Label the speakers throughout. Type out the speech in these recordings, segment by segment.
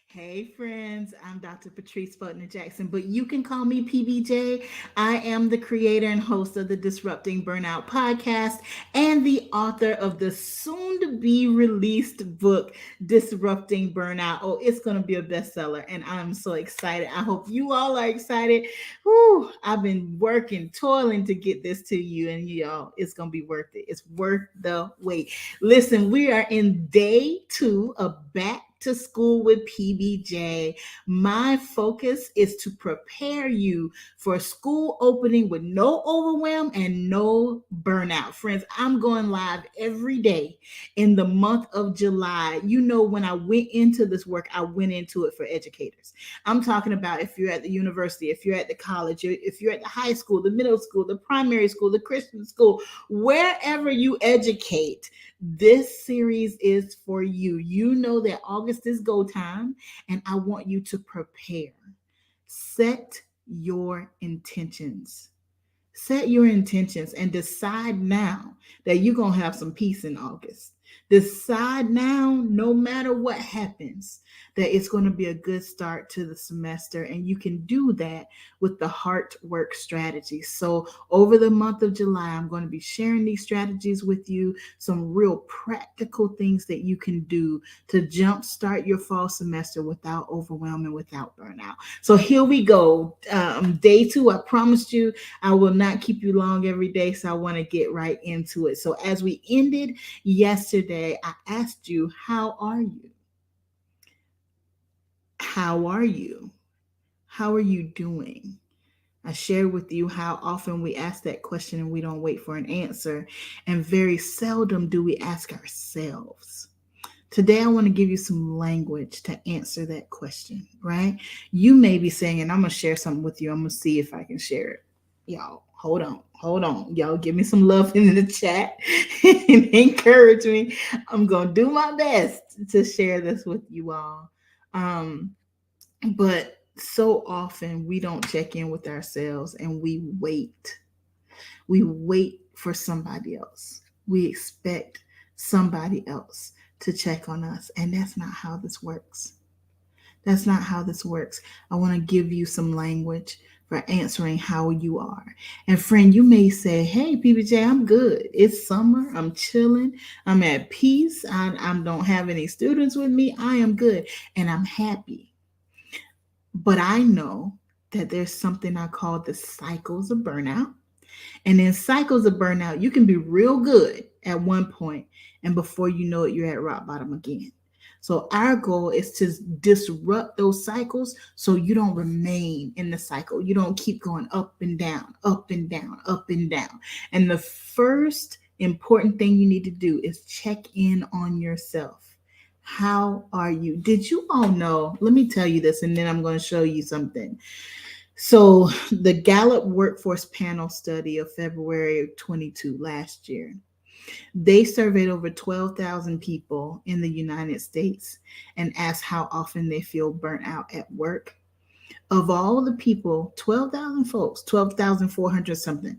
Speaker 1: Hey friends, I'm Dr. Patrice Butner Jackson, but you can call me PBJ. I am the creator and host of the Disrupting Burnout podcast and the author of the soon to be released book, Disrupting Burnout. Oh, it's going to be a bestseller, and I'm so excited. I hope you all are excited. Whew, I've been working, toiling to get this to you, and y'all, it's going to be worth it. It's worth the wait. Listen, we are in day 2 of Back to School with PBJ. My focus is to prepare you for school opening with no overwhelm and no burnout. Friends, I'm going live every day in the month of July. You know, when I went into this work, I went into it for educators. I'm talking about if you're at the university, if you're at the college, if you're at the high school, the middle school, the primary school, the Christian school, wherever you educate, this series is for you. You know that August is go time, and I want you to prepare. Set your intentions. Set your intentions and decide now that you're going to have some peace in August. Decide now, no matter what happens, that it's going to be a good start to the semester. And you can do that with the heart work strategy. So, over the month of July, I'm going to be sharing these strategies with you, some real practical things that you can do to jumpstart your fall semester without overwhelm and without burnout. So, here we go. Day 2, I promised you I will not keep you long every day, so I want to get right into it. So, as we ended yesterday, I asked you, how are you? How are you? How are you doing? I shared with you how often we ask that question and we don't wait for an answer, and very seldom do we ask ourselves. Today, I want to give you some language to answer that question, right? You may be saying, and I'm going to share something with you. I'm going to see if I can share it. Y'all, hold on. Hold on. Y'all, give me some love in the chat and encourage me. I'm going to do my best to share this with you all. But so often we don't check in with ourselves and we wait. We wait for somebody else. We expect somebody else to check on us. And that's not how this works. That's not how this works. I want to give you some language for answering how you are. And friend, you may say, hey, PBJ, I'm good. It's summer. I'm chilling. I'm at peace. I don't have any students with me. I am good. And I'm happy. But I know that there's something I call the cycles of burnout. And in cycles of burnout, you can be real good at one point, and before you know it, you're at rock bottom again. So our goal is to disrupt those cycles so you don't remain in the cycle. You don't keep going up and down, up and down, up and down. And the first important thing you need to do is check in on yourself. How are you? Did you all know? Let me tell you this, and then I'm going to show you something. So, the Gallup Workforce Panel study of February of 22 last year, they surveyed over 12,000 people in the United States and asked how often they feel burnt out at work. Of all the people, 12,000 folks, 12,400 something,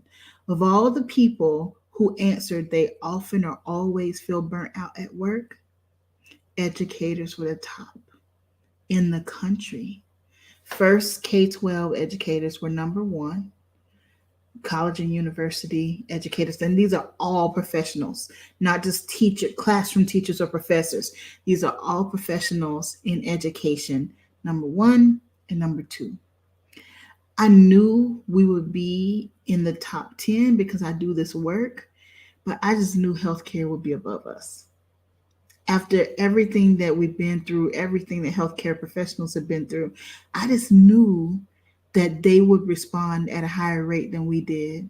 Speaker 1: of all the people who answered they often or always feel burnt out at work, educators were the top in the country. First, K-12 educators were number one, college and university educators, and these are all professionals, not just classroom teachers or professors. These are all professionals in education, number one and number two. I knew we would be in the top 10 because I do this work, but I just knew healthcare would be above us. After everything that we've been through, everything that healthcare professionals have been through, I just knew that they would respond at a higher rate than we did.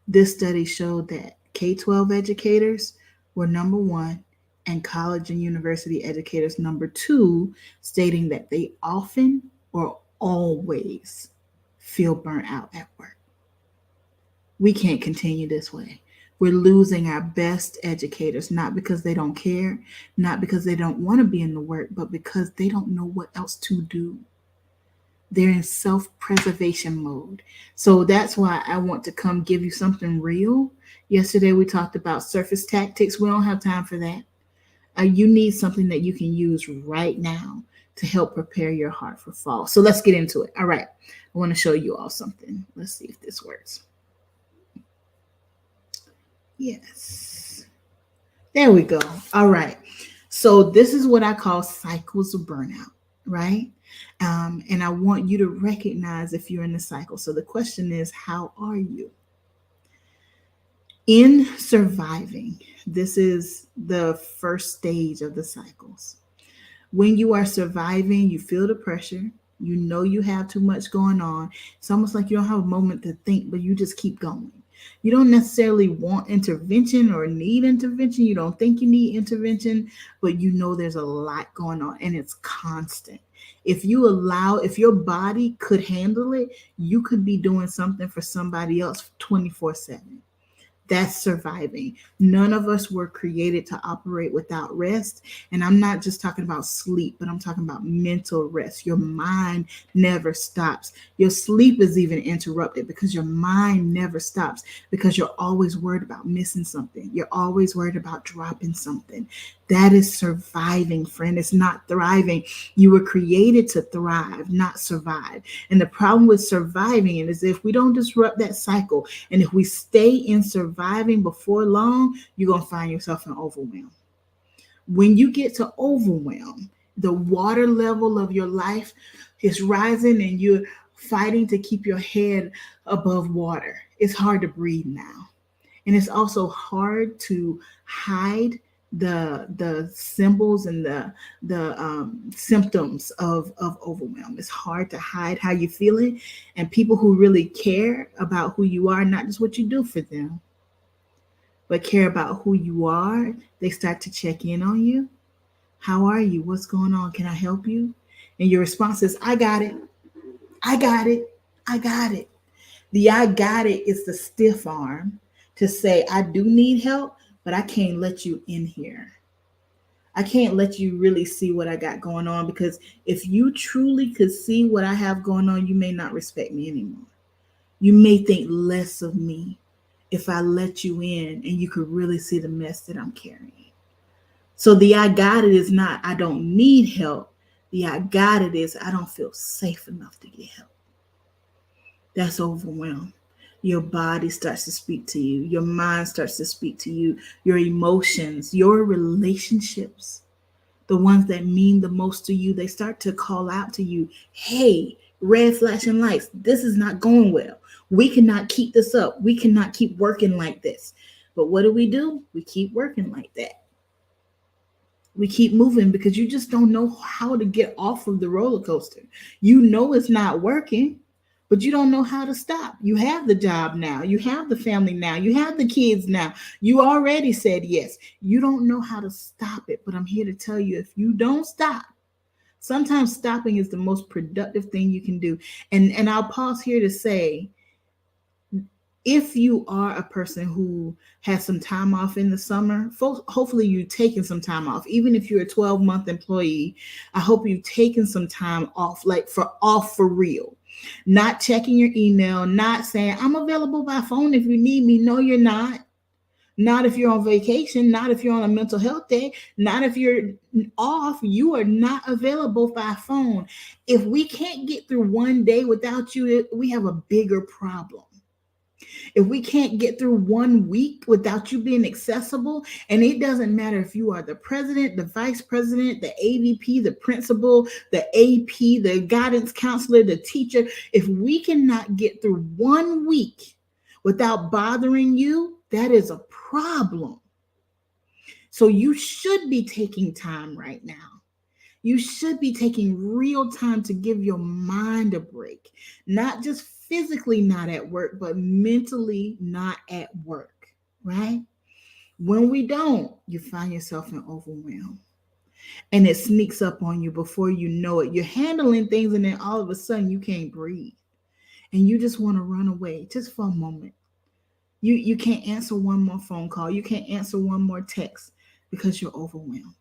Speaker 1: This study showed that K-12 educators were number one and college and university educators number two, stating that they often or always feel burnt out at work. We can't continue this way. We're losing our best educators, not because they don't care, not because they don't want to be in the work, but because they don't know what else to do. They're in self-preservation mode. So that's why I want to come give you something real. Yesterday we talked about surface tactics. We don't have time for that. You need something that you can use right now to help prepare your heart for fall. So let's get into it. All right. I want to show you all something. Let's see if this works. Yes. There we go. All right. So this is what I call cycles of burnout, right? And I want you to recognize if you're in the cycle. So the question is, how are you? In surviving, this is the first stage of the cycles. When you are surviving, you feel the pressure. You know you have too much going on. It's almost like you don't have a moment to think, but you just keep going. You don't necessarily want intervention or need intervention. You don't think you need intervention, but you know there's a lot going on and it's constant. If your body could handle it, you could be doing something for somebody else 24/7. That's surviving. None of us were created to operate without rest. And I'm not just talking about sleep, but I'm talking about mental rest. Your mind never stops. Your sleep is even interrupted because your mind never stops, because you're always worried about missing something. You're always worried about dropping something. That is surviving, friend. It's not thriving. You were created to thrive, not survive. And the problem with surviving is if we don't disrupt that cycle, and if we stay in surviving before long, you're going to find yourself in overwhelm. When you get to overwhelm, the water level of your life is rising and you're fighting to keep your head above water. It's hard to breathe now. And it's also hard to hide the symbols and the symptoms of overwhelm. It's hard to hide how you're feeling, and people who really care about who you are, not just what you do for them, but care about who you are, they start to check in on you. How are you? What's going on? Can I help you? And your response is, I got it. I got it. I got it. The I got it is the stiff arm to say, I do need help, but I can't let you in here. I can't let you really see what I got going on, because if you truly could see what I have going on, you may not respect me anymore. You may think less of me if I let you in and you could really see the mess that I'm carrying. So the I got it is not I don't need help. The I got it is I don't feel safe enough to get help. That's overwhelmed. Your body starts to speak to you. Your mind starts to speak to you. Your emotions, your relationships, the ones that mean the most to you, they start to call out to you. Hey, red flashing lights. This is not going well. We cannot keep this up. We cannot keep working like this. But what do? We keep working like that. We keep moving because you just don't know how to get off of the roller coaster. You know it's not working, but you don't know how to stop. You have the job now. You have the family now. You have the kids now. You already said yes. You don't know how to stop it, but I'm here to tell you, if you don't stop, sometimes stopping is the most productive thing you can do. And I'll pause here to say, if you are a person who has some time off in the summer, hopefully you've taken some time off. Even if you're a 12-month employee, I hope you've taken some time off, like off for real. Not checking your email, not saying, I'm available by phone if you need me. No, you're not. Not if you're on vacation, not if you're on a mental health day, not if you're off, you are not available by phone. If we can't get through one day without you, we have a bigger problem. If we can't get through 1 week without you being accessible, and it doesn't matter if you are the president, the vice president, the AVP, the principal, the AP, the guidance counselor, the teacher, if we cannot get through 1 week without bothering you, that is a problem. So you should be taking time right now. You should be taking real time to give your mind a break, not just physically not at work, but mentally not at work, right? When we don't, you find yourself in overwhelm, and it sneaks up on you before you know it. You're handling things, and then all of a sudden you can't breathe, and you just want to run away just for a moment. You can't answer one more phone call. You can't answer one more text because you're overwhelmed.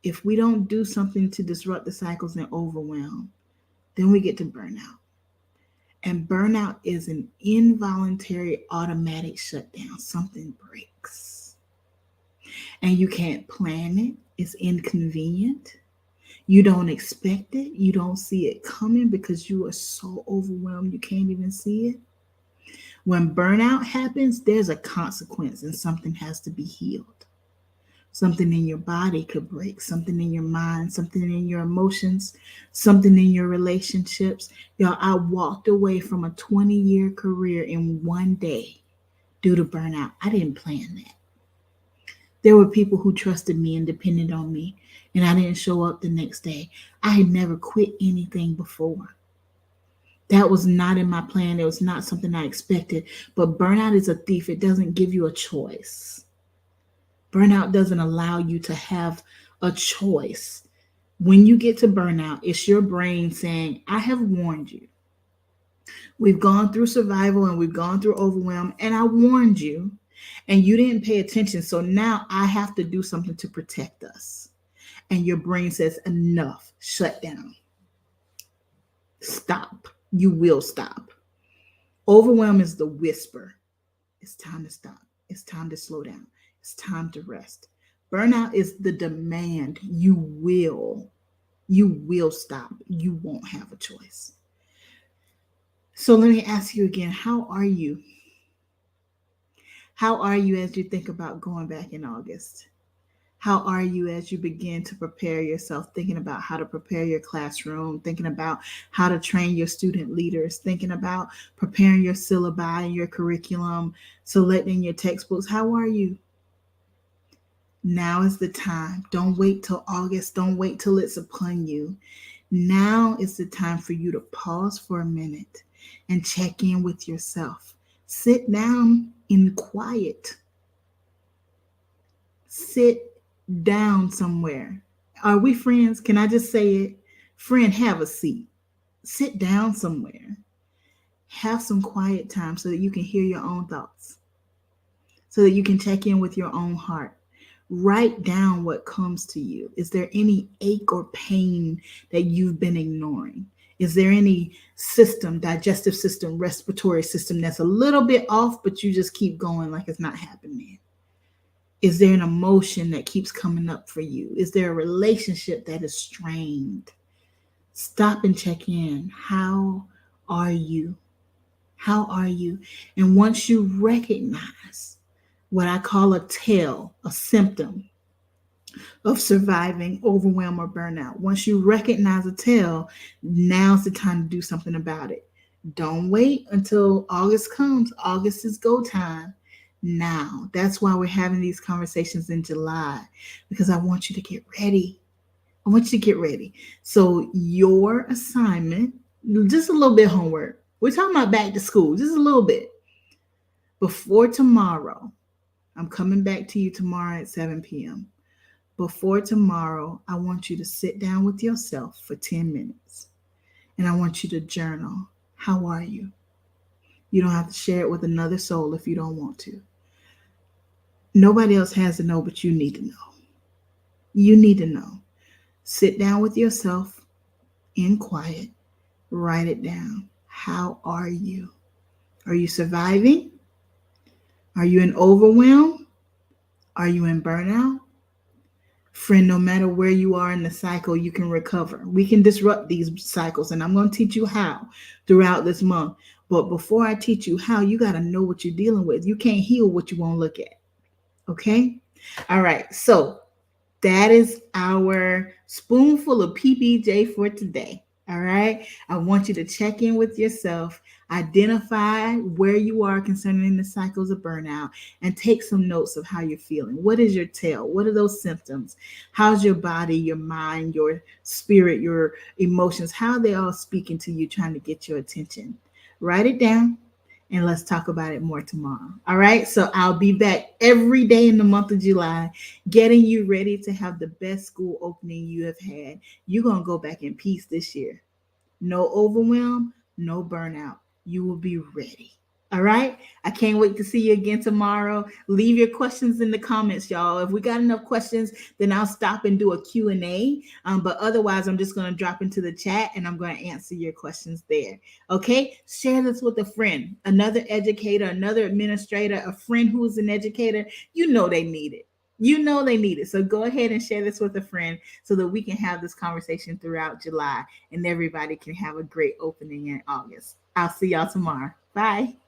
Speaker 1: If we don't do something to disrupt the cycles and overwhelm, then we get to burnout. And burnout is an involuntary automatic shutdown. Something breaks. and you can't plan it. It's inconvenient. You don't expect it. You don't see it coming because you are so overwhelmed you can't even see it. When burnout happens, there's a consequence and something has to be healed. Something in your body could break, something in your mind, something in your emotions, something in your relationships. Y'all, I walked away from a 20-year career in one day due to burnout. I didn't plan that. There were people who trusted me and depended on me, and I didn't show up the next day. I had never quit anything before. That was not in my plan. It was not something I expected. But burnout is a thief. It doesn't give you a choice. Burnout doesn't allow you to have a choice. When you get to burnout, it's your brain saying, I have warned you. We've gone through survival and we've gone through overwhelm, and I warned you, and you didn't pay attention. So now I have to do something to protect us. And your brain says, enough, shut down, stop. You will stop. Overwhelm is the whisper. It's time to stop. It's time to slow down. It's time to rest. Burnout is the demand. You will stop. You won't have a choice. So let me ask you again, how are you? How are you as you think about going back in August? How are you as you begin to prepare yourself, thinking about how to prepare your classroom, thinking about how to train your student leaders, thinking about preparing your syllabi and your curriculum, selecting your textbooks? How are you? Now is the time. Don't wait till August. Don't wait till it's upon you. Now is the time for you to pause for a minute and check in with yourself. Sit down in quiet. Sit down somewhere. Are we friends? Can I just say it? Friend, have a seat. Sit down somewhere. Have some quiet time so that you can hear your own thoughts, so that you can check in with your own heart. Write down what comes to you. Is there any ache or pain that you've been ignoring? Is there any system, digestive system, respiratory system that's a little bit off, but you just keep going like it's not happening? Is there an emotion that keeps coming up for you? Is there a relationship that is strained? Stop and check in. How are you? How are you? And once you recognize what I call a tell, a symptom of surviving overwhelm or burnout, once you recognize a tell, now's the time to do something about it. Don't wait until August comes. August is go time. Now, that's why we're having these conversations in July, because I want you to get ready. I want you to get ready. So your assignment, just a little bit of homework. We're talking about back to school, just a little bit. Before tomorrow, I'm coming back to you tomorrow at 7 p.m. Before tomorrow, I want you to sit down with yourself for 10 minutes. And I want you to journal. How are you? You don't have to share it with another soul if you don't want to. Nobody else has to know, but you need to know. You need to know. Sit down with yourself in quiet. Write it down. How are you? Are you surviving? Are you in overwhelm? Are you in burnout? Friend, no matter where you are in the cycle, you can recover. We can disrupt these cycles, and I'm going to teach you how throughout this month. But before I teach you how, you got to know what you're dealing with. You can't heal what you won't look at. Okay? All right. So that is our spoonful of PBJ for today. All right. I want you to check in with yourself, identify where you are concerning the cycles of burnout, and take some notes of how you're feeling. What is your tell? What are those symptoms? How's your body, your mind, your spirit, your emotions? How are they all speaking to you, trying to get your attention? Write it down. And let's talk about it more tomorrow. All right. So I'll be back every day in the month of July, getting you ready to have the best school opening you have had. You're going to go back in peace this year. No overwhelm, no burnout. You will be ready. All right. I can't wait to see you again tomorrow. Leave your questions in the comments, y'all. If we got enough questions, then I'll stop and do a Q&A. But otherwise, I'm just going to drop into the chat and I'm going to answer your questions there. Okay. Share this with a friend, another educator, another administrator, a friend who's an educator. You know they need it. You know they need it. So go ahead and share this with a friend so that we can have this conversation throughout July and everybody can have a great opening in August. I'll see y'all tomorrow. Bye.